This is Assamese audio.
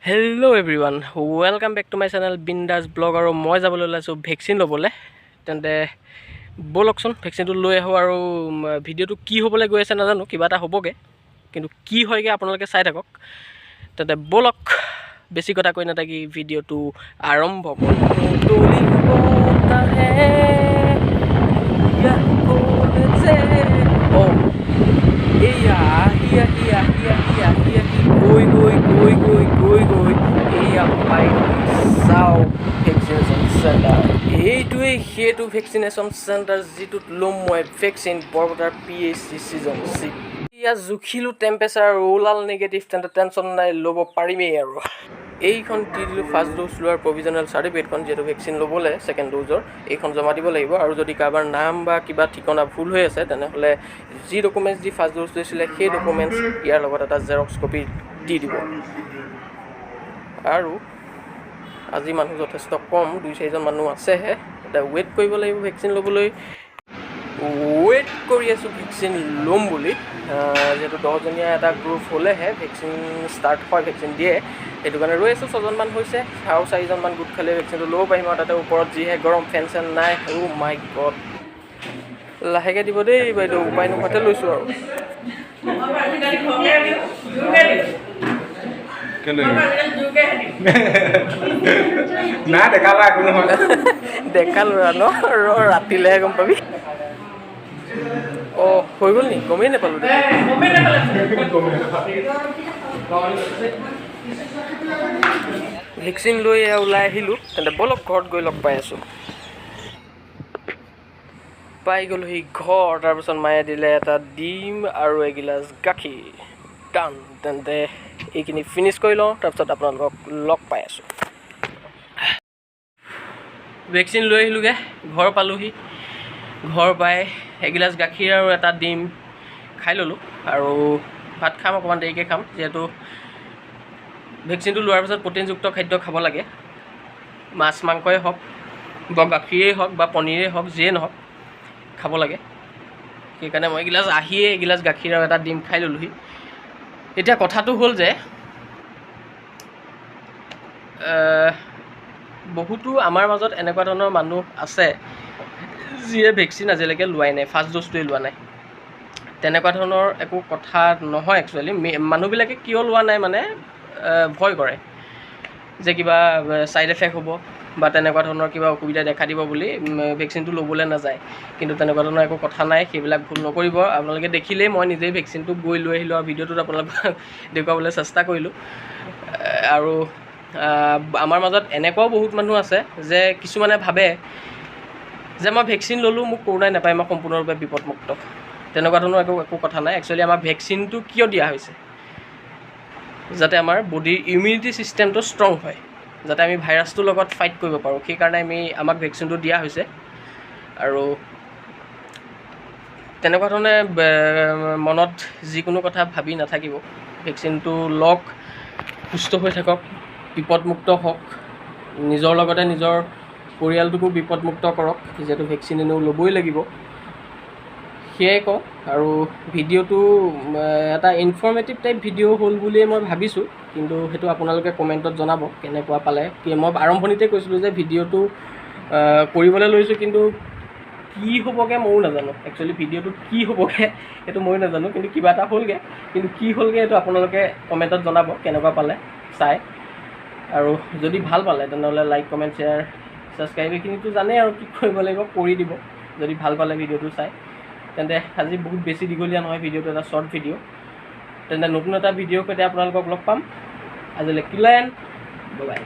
Hello everyone, welcome back to my channel Bindass blog আৰু মই যাবলৈ ওলাইছো ভ্যাকচিন লবলৈ তেন্তে বলকচোন ভ্যাকচিনটো লৈ আহো আৰু ভিডিওটো কি হ'বলৈ গৈ আছে নাজানো কিবা এটা হ'বগে কিন্তু কি হয়গে আপোনালোকে চাই থাকক তেন্তে বলক বেছি কথা কৈ নাথাকি ভিডিওটো আৰম্ভ কৰোঁ এইটোৱেই সেইটো ভেকচিনেশ্যন চেণ্টাৰ যিটোত ল'ম মই ভেকচিন বৰপথাৰ PHC ছিজন 6 ইয়াত জুখিলোঁ টেম্পাৰেচাৰ ওলাল নিগেটিভ তেন্তে টেনশ্যন নাই ল'ব পাৰিমেই আৰু এইখন দি দিলোঁ ফাৰ্ষ্ট ড'জ লোৱাৰ প্ৰভিজনেল চাৰ্টিফিকেটখন যিহেতু ভেকচিন ল'বলৈ ছেকেণ্ড ড'জৰ এইখন জমা দিব লাগিব আৰু যদি কাৰোবাৰ নাম বা কিবা ঠিকনা ভুল হৈ আছে তেনেহ'লে যি ডকুমেণ্টছ দি ফাৰ্ষ্ট ড'জ লৈছিলে সেই ডকুমেণ্টছ ইয়াৰ লগত এটা জেৰক্স কপি দি দিব আৰু আজি মানুহ যথেষ্ট কম 2-4জন মানুহ আছেহে এটা ৱেইট কৰিব লাগিব ভেকচিন ল'বলৈ ৱেইট কৰি আছোঁ ভেকচিন ল'ম বুলি যিহেতু 10জনীয়া এটা গ্ৰুপ হ'লেহে ভেকচিন ষ্টাৰ্ট হয় ভেকচিন দিয়ে সেইটো কাৰণে ৰৈ আছোঁ 6জনমান হৈছে আৰু 4জনমান গোট খালে ভেকচিনটো ল'ব পাৰিম আৰু তাতে ওপৰত যিহে গৰম ফেন চেন নাই মাই গড লাহেকৈ দিব দেই বাইদেউ উপায় নোহোৱাতে লৈছোঁ আৰু দেখা ল'ৰা ন ৰাতিলেহে গম পাবি অঁ হৈ গ'ল নি গমেই নাপালোঁ ভেকচিন লৈ ওলাই আহিলোঁ তেন্তে বলক ঘৰত গৈ লগ পাই আছোঁ পাই গ'লোহি ঘৰ তাৰপিছত মায়ে দিলে এটা ডিম আৰু এগিলাচ গাখীৰ ডান তেন্তে এইখিনি ফিনিছ কৰি লওঁ তাৰপিছত আপোনালোকক লগ পাই আছোঁ ভেকচিন লৈ আহিলোঁগৈ ঘৰ পালোহি ঘৰ পাই এগিলাচ গাখীৰ আৰু এটা ডিম খাই ল'লোঁ আৰু ভাত খাম অকণমান দেৰিকৈ খাম যিহেতু ভেকচিনটো লোৱাৰ পিছত প্ৰটিনযুক্ত খাদ্য খাব লাগে মাছ মাংসই হওক বা গাখীৰেই হওক বা পনীৰেই হওক যিয়ে নহওক খাব লাগে সেইকাৰণে মই এগিলাচ গাখীৰ আৰু এটা ডিম খাই ল'লোহি এতিয়া কথাটো হ'ল যে বহুতো আমাৰ মাজত এনেকুৱা ধৰণৰ মানুহ আছে যিয়ে ভেকচিন আজিলৈকে লোৱাই নাই ফাৰ্ষ্ট ড'জটোৱে লোৱা নাই তেনেকুৱা ধৰণৰ একো কথা নহয় একচুৱেলি মানুহবিলাকে কিয় লোৱা নাই মানে ভয় কৰে যে কিবা ছাইড এফেক্ট হ'ব বা তেনেকুৱা ধৰণৰ কিবা অসুবিধা দেখা দিব বুলি ভেকচিনটো ল'বলৈ নাযায় কিন্তু তেনেকুৱা ধৰণৰ একো কথা নাই সেইবিলাক ভুল নকৰিব আপোনালোকে দেখিলেই মই নিজেই ভেকচিনটো গৈ লৈ আহিলোঁ আৰু ভিডিঅ'টোত আপোনালোকক দেখুৱাবলৈ চেষ্টা কৰিলোঁ আৰু আমাৰ মাজত এনেকুৱাও বহুত মানুহ আছে যে কিছুমানে ভাবে যে মই ভেকচিন ল'লোঁ মোক কৰোণাই নাপায় মই সম্পূৰ্ণৰূপে বিপদমুক্ত তেনেকুৱা ধৰণৰ একো কথা নাই একচুৱেলি আমাক ভেকচিনটো কিয় দিয়া হৈছে যাতে আমাৰ বডিৰ ইমিউনিটি ছিষ্টেমটো ষ্ট্ৰং হয় যাতে আমি ভাইৰাছটোৰ লগত ফাইট কৰিব পাৰোঁ সেইকাৰণে আমাক ভেকচিনটো দিয়া হৈছে আৰু তেনেকুৱা ধৰণে মনত যিকোনো কথা ভাবি নাথাকিব ভেকচিনটো লওক সুস্থ হৈ থাকক বিপদমুক্ত হওক নিজৰ লগতে নিজৰ পৰিয়ালটোকো বিপদমুক্ত কৰক যিহেতু ভেকচিন এনেও ল'বই লাগিব সেয়াই কওঁ আৰু ভিডিঅ'টো এটা ইনফৰ্মেটিভ টাইপ ভিডিঅ' হ'ল বুলিয়ে মই ভাবিছোঁ কিন্তু সেইটো আপোনালোকে কমেণ্টত জনাব কেনেকুৱা পালে মই আৰম্ভণিতে কৈছিলোঁ যে ভিডিঅ'টো কৰিবলৈ লৈছোঁ কিন্তু কি হ'বগৈ ময়ো নাজানো একচুৱেলি ভিডিঅ'টোত কি হ'বগৈ সেইটো ময়ো নাজানো কিন্তু কিবা এটা হ'লগৈ কিন্তু কি হ'লগৈ সেইটো আপোনালোকে কমেণ্টত জনাব কেনেকুৱা পালে চাই আৰু যদি ভাল পালে তেনেহ'লে লাইক কমেণ্ট শ্বেয়াৰ ছাবস্ক্ৰাইব এইখিনিতো জানেই আৰু কি কৰিব লাগিব কৰি দিব যদি ভাল পালে ভিডিঅ'টো চাই তেন্তে আজি বহুত বেছি দীঘলীয়া নহয় ভিডিঅ'টো এটা শ্বৰ্ট ভিডিঅ' তেন্তে নতুন এটা ভিডিঅ'ৰ সৈতে আপোনালোকক লগ পাম আজিলৈ কিলেন বাই